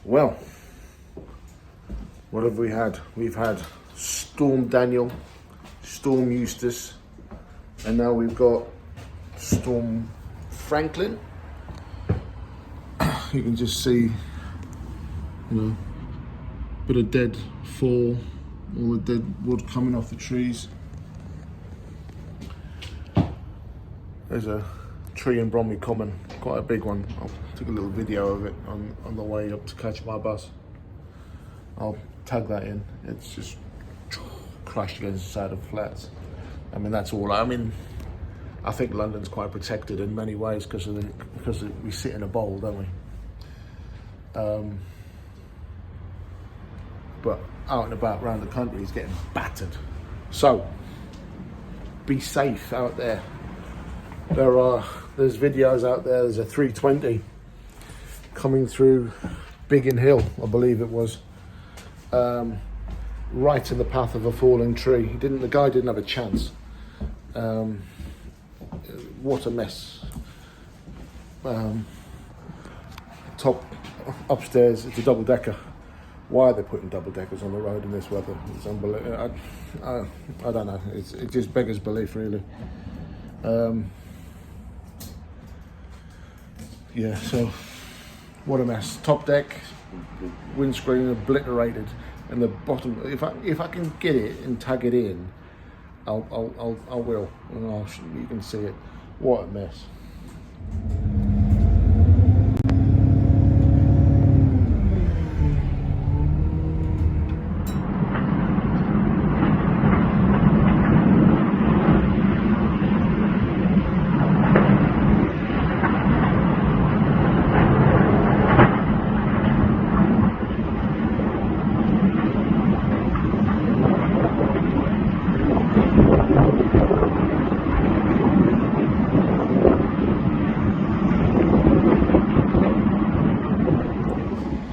Well, what have we had? We've had Storm Daniel, Storm Eustace, and now we've got Storm Franklin. You can just see, bit of dead fall, all the dead wood coming off the trees. There's a tree in Bromley Common, quite a big one. I took a little video of it on the way up to catch my bus. I'll tag that in. It's just crashed against the side of flats. I mean, that's all. I think London's quite protected in many ways because we sit in a bowl, don't we? But out and about around the country, it's getting battered. So be safe out there. There's videos out there. There's a 320 coming through Biggin Hill, I believe it was, right in the path of a falling tree. The guy didn't have a chance. What a mess. Top upstairs, it's a double decker. Why are they putting double deckers on the road in this weather? It's unbelievable. I don't know. It just beggars belief, really. Yeah, so what a mess. Top deck, windscreen obliterated, and the bottom. If I can get it and tag it in, I will, and you can see it. What a mess.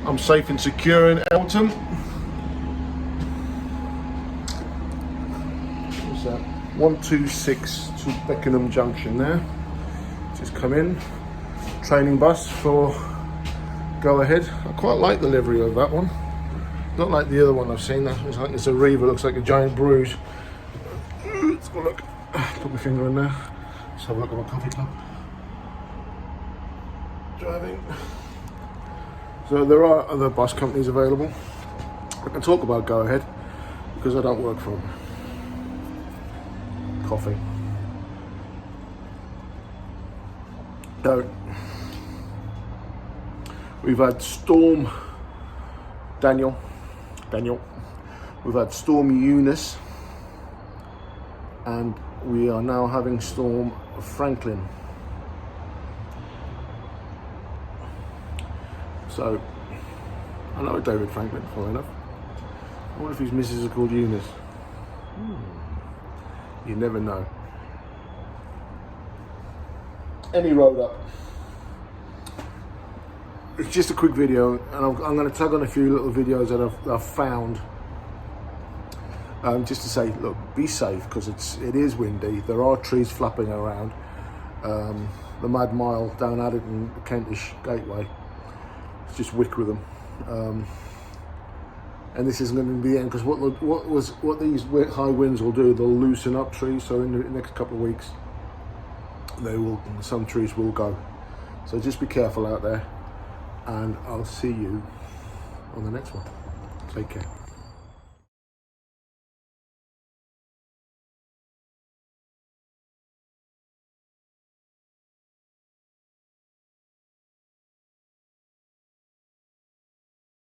I'm safe and secure in Anton. What's that? 126 to Beckenham Junction there. Just come in. Training bus for Go Ahead. I quite like the livery of that one. Not like the other one I've seen. It's a Reaver, looks like a giant bruise. Let's have a look. Put my finger in there. Let's have a look at my coffee cup. Driving. So there are other bus companies available. I can talk about Go Ahead because I don't work for them. Coffee. So we've had Storm Daniel. We've had Storm Eunice, and we are now having Storm Franklin. So, I know David Franklin, funnily enough. I wonder if his missus is called Eunice. You never know. Any road up. It's just a quick video, and I'm going to tag on a few little videos that I've found. Just to say, look, be safe, because it is windy. There are trees flapping around. The Mad Mile down Addington, Kentish Gateway. Just wick with them, and this isn't going to be the end, because what these high winds will do, they'll loosen up trees. So in the next couple of weeks, some trees will go. So just be careful out there, and I'll see you on the next one. Take care.